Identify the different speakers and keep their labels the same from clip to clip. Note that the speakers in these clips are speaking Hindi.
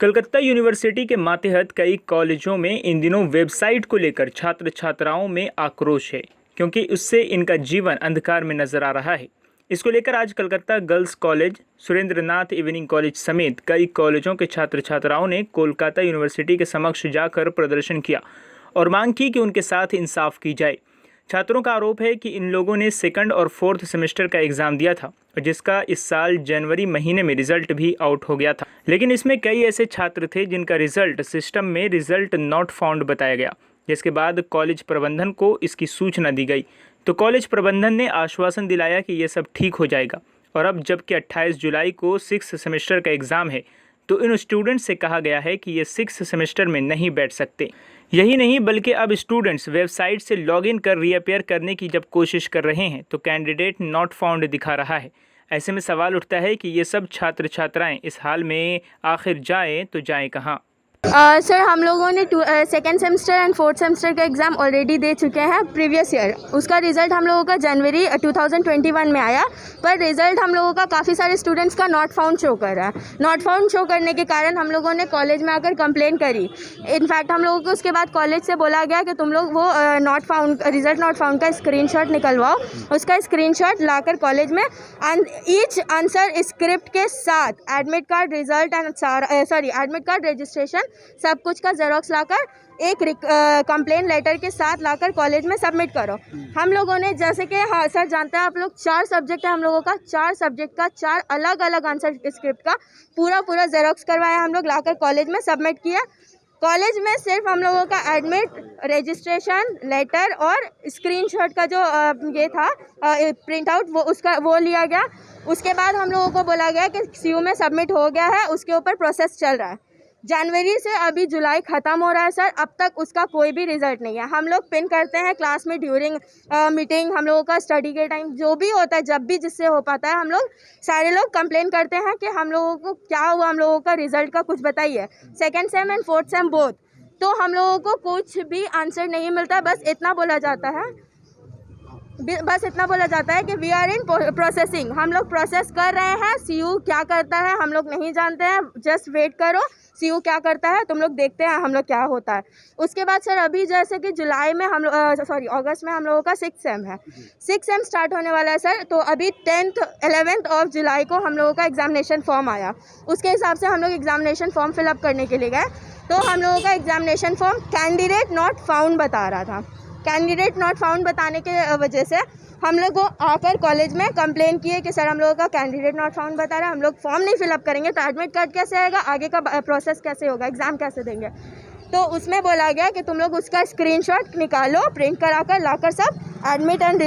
Speaker 1: कलकत्ता यूनिवर्सिटी के मातहत कई कॉलेजों में इन दिनों वेबसाइट को लेकर छात्र छात्राओं में आक्रोश है, क्योंकि उससे इनका जीवन अंधकार में नजर आ रहा है। इसको लेकर आज Calcutta girls college, Surendranath evening college समेत कई कॉलेजों के छात्र छात्राओं ने कोलकाता यूनिवर्सिटी के समक्ष जाकर प्रदर्शन किया और मांग की कि उनके साथ इंसाफ की जाए। छात्रों का आरोप है कि इन लोगों ने सेकंड और फोर्थ सेमेस्टर का एग्ज़ाम दिया था, जिसका इस साल जनवरी महीने में रिजल्ट भी आउट हो गया था, लेकिन इसमें कई ऐसे छात्र थे जिनका रिजल्ट सिस्टम में रिजल्ट नॉट फाउंड बताया गया, जिसके बाद कॉलेज प्रबंधन को इसकी सूचना दी गई। तो कॉलेज प्रबंधन ने आश्वासन दिलाया कि ये सब ठीक हो जाएगा। और अब जबकि 28 जुलाई को 6th सेमेस्टर का एग्ज़ाम है, तो इन स्टूडेंट्स से कहा गया है कि ये 6th सेमेस्टर में नहीं बैठ सकते। यही नहीं बल्कि अब स्टूडेंट्स वेबसाइट से लॉगिन कर रीअपेयर करने की जब कोशिश कर रहे हैं तो कैंडिडेट नॉट फाउंड दिखा रहा है। ऐसे में सवाल उठता है कि ये सब छात्र छात्राएं इस हाल में आखिर जाएं तो जाएं कहाँ।
Speaker 2: सर, हम लोगों ने second semester and fourth semester का एग्ज़ाम ऑलरेडी दे चुके हैं प्रीवियस ईयर। उसका रिज़ल्ट हम लोगों का जनवरी 2021 में आया, पर रिज़ल्ट हम लोगों का काफ़ी सारे स्टूडेंट्स का नॉट फाउंड शो कर रहा है। नॉट फाउंड शो करने के कारण हम लोगों ने कॉलेज में आकर कंप्लेन करी। इनफैक्ट हम लोगों को उसके बाद कॉलेज से बोला गया कि तुम लोग वो रिज़ल्ट नॉट फाउंड का स्क्रीनशॉट निकलवाओ। उसका स्क्रीनशॉट लाकर कॉलेज में ईच आंसर स्क्रिप्ट के साथ admit card, result and admit card, registration, सब कुछ का जेरोक्स लाकर एक कंप्लेन लेटर के साथ लाकर कॉलेज में सबमिट करो। हम लोगों ने, जैसे कि हाँ सर जानते हैं आप लोग, 4 सब्जेक्ट है हम लोगों का, 4 सब्जेक्ट का 4 अलग अलग आंसर स्क्रिप्ट का पूरा जेरोक्स करवाया, हम लोग लाकर कॉलेज में सबमिट किया। कॉलेज में सिर्फ हम लोगों का एडमिट, रजिस्ट्रेशन लेटर और स्क्रीनशॉट का जो ये था प्रिंट आउट, वो लिया गया। उसके बाद हम लोगों को बोला गया कि सीयू में सबमिट हो गया है, उसके ऊपर प्रोसेस चल रहा है। जनवरी से अभी जुलाई ख़त्म हो रहा है सर, अब तक उसका कोई भी रिज़ल्ट नहीं है। हम लोग पिन करते हैं क्लास में ड्यूरिंग मीटिंग, हम लोगों का स्टडी के टाइम जो भी होता है, जब भी जिससे हो पाता है, हम लोग सारे लोग कंप्लेन करते हैं कि हम लोगों को क्या हुआ, हम लोगों का रिज़ल्ट का कुछ बताइए। Second same and fourth same both, तो हम लोगों को कुछ भी आंसर नहीं मिलता। बस इतना बोला जाता है कि वी आर इन प्रोसेसिंग, हम लोग प्रोसेस कर रहे हैं। सीयू क्या करता है हम लोग नहीं जानते हैं, जस्ट वेट करो, सीयू क्या करता है तुम लोग देखते हैं हम लोग क्या होता है। उसके बाद सर अभी जैसे कि जुलाई में अगस्त में हम लोगों का 6th सेम है, 6th सेम स्टार्ट होने वाला है सर। तो अभी 10th 11th ऑफ जुलाई को हम लोगों का एग्जामिनेशन फॉर्म आया, उसके हिसाब से हम लोग एग्जामिनेशन फॉर्म फिलअप करने के लिए गए। तो हम लोगों का examination form candidate not found बता रहा था। कैंडिडेट नॉट फाउंड बताने के वजह से हम लोग को आकर कॉलेज में कंप्लेन किए कि सर हम लोगों का कैंडिडेट नॉट फाउंड बता रहा है, हम लोग फॉर्म नहीं फिलअप करेंगे तो एडमिट कार्ड कैसे आएगा, आगे का प्रोसेस कैसे होगा, एग्ज़ाम कैसे देंगे। तो उसमें बोला गया कि तुम लोग उसका स्क्रीनशॉट निकालो, प्रिंट कराकर लाकर सब एडमिट एंड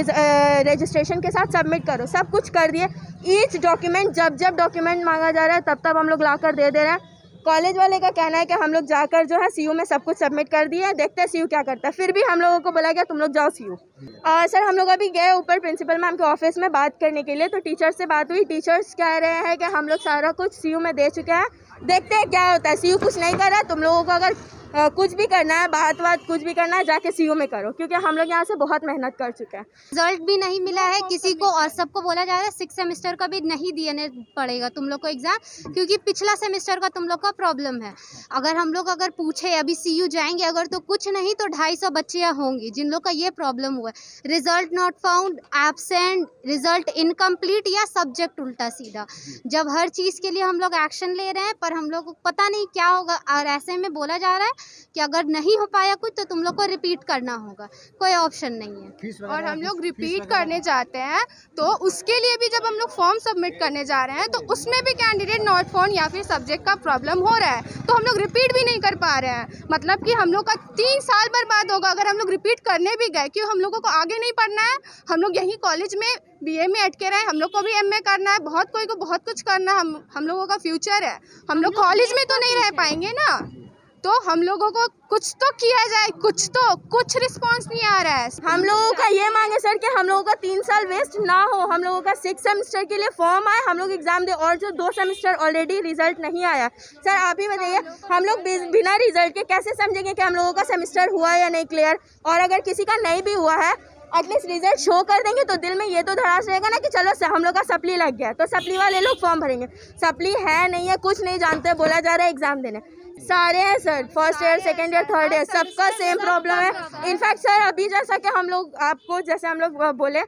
Speaker 2: रजिस्ट्रेशन के साथ सबमिट करो। सब कुछ कर दिए। ईच डॉक्यूमेंट, जब डॉक्यूमेंट मांगा जा रहा है तब हम लोग लाकर दे रहे हैं। कॉलेज वाले का कहना है कि हम लोग जाकर जो है सीयू में सब कुछ सबमिट कर दिए, देखते हैं सीयू क्या करता है। फिर भी हम लोगों को बोला गया तुम लोग जाओ सीयू। सर हम लोग अभी गए ऊपर प्रिंसिपल मैम के ऑफिस में बात करने के लिए, तो टीचर से बात हुई। टीचर्स कह रहे हैं कि हम लोग सारा कुछ सीयू में दे चुके हैं, देखते हैं क्या होता है। सीयू कुछ नहीं कर रहा, तुम लोगों को अगर कुछ भी करना है, बात कुछ भी करना है, जाके सीयू में करो, क्योंकि हम लोग यहाँ से बहुत मेहनत कर चुके हैं।
Speaker 3: रिजल्ट भी नहीं मिला है किसी को, और सबको बोला जा रहा है 6th सेमेस्टर का भी नहीं देने पड़ेगा तुम लोग को एग्जाम, क्योंकि पिछला सेमेस्टर का तुम लोग का प्रॉब्लम है। अगर पूछे अभी सीयू जाएंगे अगर, तो कुछ नहीं तो 250 बच्चियाँ होंगी जिन लोग का ये प्रॉब्लम हुआ है। Result not found, absent, result incomplete या सब्जेक्ट उल्टा सीधा। जब हर चीज़ के लिए हम लोग एक्शन ले रहे हैं, पर हम लोग को पता नहीं क्या होगा। और ऐसे में बोला जा रहा है कि अगर नहीं हो पाया कुछ तो तुम लोग को रिपीट करना होगा, कोई ऑप्शन नहीं है।
Speaker 4: और हम लोग रिपीट करने जाते हैं तो उसके लिए भी जब हम लोग फॉर्म सबमिट करने जा रहे हैं तो उसमें भी कैंडिडेट नॉट फाउंड या फिर सब्जेक्ट का प्रॉब्लम हो रहा है, तो हम लोग रिपीट भी नहीं कर पा रहे हैं। मतलब कि हम लोग का 3 साल बर्बाद होगा अगर हम लोग रिपीट करने भी गए, क्योंकि हम लोगों को आगे नहीं पढ़ना है। हम लोग यहीं कॉलेज में बीए में अटके रहे, हम लोग को भी एमए करना है, बहुत कोई को बहुत कुछ करना है। हम लोगों का फ्यूचर है, हम लोग कॉलेज में तो नहीं रह पाएंगे ना। तो हम लोगों को कुछ तो किया जाए, कुछ रिस्पांस नहीं आ रहा है।
Speaker 2: हम लोगों का ये मांग है सर कि हम लोगों का 3 साल वेस्ट ना हो। हम लोगों का 6th सेमेस्टर के लिए फॉर्म आए, हम लोग एग्जाम दे, और जो 2 सेमेस्टर ऑलरेडी रिजल्ट नहीं आया। सर आप ही बताइए, हम लोग बिना रिजल्ट के कैसे समझेंगे कि हम लोगों का सेमेस्टर हुआ या नहीं क्लियर। और अगर किसी का नहीं भी हुआ है एटलीस्ट रिजल्ट शो कर देंगे तो दिल में ये तो धड़ास रहेगा ना कि चलो हम लोग का सप्ली लग गया, तो सप्ली वाले लोग फॉर्म भरेंगे। सप्ली है नहीं है, कुछ नहीं जानते, बोला जा रहा है एग्जाम देने। सारे हैं sir, first year, second year, third year, सबका सेम प्रॉब्लम है। इनफैक्ट सर अभी जैसा कि हम लोग आपको जैसे हम लोग बोले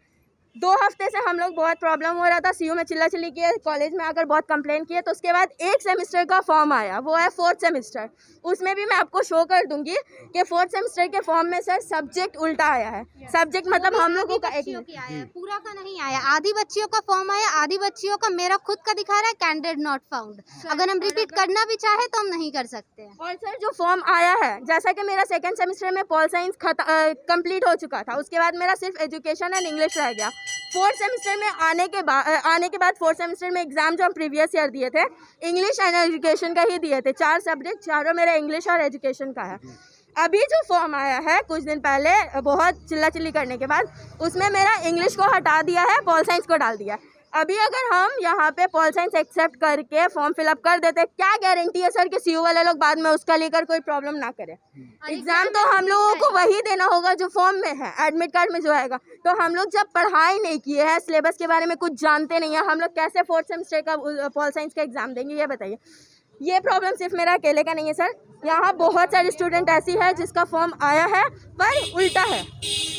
Speaker 2: 2 हफ्ते से हम लोग बहुत प्रॉब्लम हो रहा था, सीयू में चिल्ला चिल्ली किए, कॉलेज में आकर बहुत कंप्लेन किए, तो उसके बाद एक सेमेस्टर का फॉर्म आया, वो है 4th सेमेस्टर। उसमें भी मैं आपको शो कर दूंगी कि 4th सेमेस्टर के फॉर्म में सर सब्जेक्ट उल्टा आया है। सब्जेक्ट मतलब हम लोगों का
Speaker 3: पूरा का नहीं आया, आधी बच्चियों का फॉर्म आया, आधी बच्चियों का मेरा खुद का दिखा रहा है कैंडिडेट नॉट फाउंड। अगर हम रिपीट करना भी चाहे तो हम नहीं कर सकते हैं।
Speaker 2: और सर जो फॉर्म आया है, जैसा कि मेरा 2nd सेमेस्टर में पॉल साइंस कंप्लीट हो चुका था, उसके बाद मेरा सिर्फ एजुकेशन एंड इंग्लिश रह गया। 4th सेमेस्टर में आने के बाद 4th सेमेस्टर में एग्जाम जो हम प्रीवियस ईयर दिए थे, इंग्लिश एंड एजुकेशन का ही दिए थे। 4 सब्जेक्ट, चारों मेरा इंग्लिश और एजुकेशन का है। अभी जो फॉर्म आया है कुछ दिन पहले, बहुत चिल्ला चिल्ली करने के बाद, उसमें मेरा इंग्लिश को हटा दिया है, पॉल साइंस को डाल दिया है। अभी अगर हम यहाँ पे पॉल साइंस एक्सेप्ट करके फॉर्म फिलअप कर देते, क्या गारंटी है सर कि सीयू वाले लोग बाद में उसका लेकर कोई प्रॉब्लम ना करे? एग्जाम तो हम लोगों को वही देना होगा जो फॉर्म में है, एडमिट कार्ड में जो आएगा। तो हम लोग जब पढ़ाई नहीं किए हैं, सिलेबस के बारे में कुछ जानते नहीं है, हम लोग कैसे 4th सेमेस्टर का पॉल साइंस का एग्जाम देंगे, ये बताइए। ये प्रॉब्लम सिर्फ मेरा अकेले का नहीं है सर, यहाँ बहुत सारे स्टूडेंट ऐसी है जिसका फॉर्म आया है पर उल्टा है,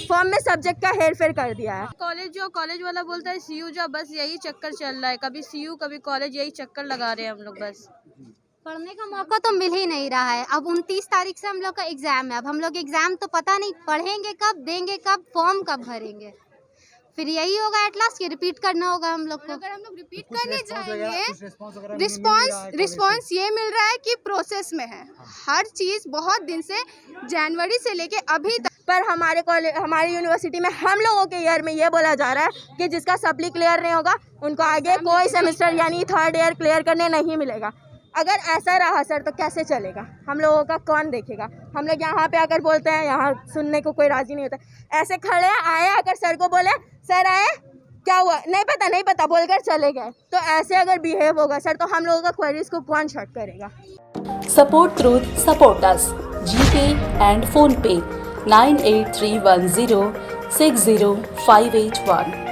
Speaker 2: फॉर्म में सब्जेक्ट का हेर फेर कर दिया है।
Speaker 5: कॉलेज वाला बोलता है सीयू जा, बस यही चक्कर चल रहा है, कभी सीयू कभी कॉलेज, यही चक्कर लगा रहे हैं हम लोग। बस
Speaker 3: पढ़ने का मौका तो मिल ही नहीं रहा है। अब 29 तारीख से हम लोग का एग्जाम है। अब हम लोग एग्जाम तो पता नहीं पढ़ेंगे कब, देंगे कब, फॉर्म कब भरेंगे। फिर यही होगा एट लास्ट कि रिपीट करना होगा हम लोग को।
Speaker 4: अगर हम लोग रिपीट करने जाएंगे, रिस्पांस ये मिल रहा है कि प्रोसेस में है हर चीज़, बहुत दिन से, जनवरी से लेके अभी तक।
Speaker 2: पर हमारी यूनिवर्सिटी में हम लोगों के ईयर में ये बोला जा रहा है कि जिसका सप्ली क्लियर नहीं होगा उनको आगे कोई सेमेस्टर यानी 3rd ईयर क्लियर करने नहीं मिलेगा। अगर ऐसा रहा सर तो कैसे चलेगा? हम लोगों का कौन देखेगा? हम लोग यहाँ पे आकर बोलते हैं, यहाँ सुनने को कोई राजी नहीं होता। ऐसे खड़े आए, अगर सर को बोले सर आए क्या हुआ, नहीं पता बोलकर चले गए, तो ऐसे अगर बिहेव होगा सर तो हम लोगों का क्वेरीज को कौन शॉर्ट करेगा?
Speaker 6: Support Truth support us. GPay and PhonePe 98310 60581.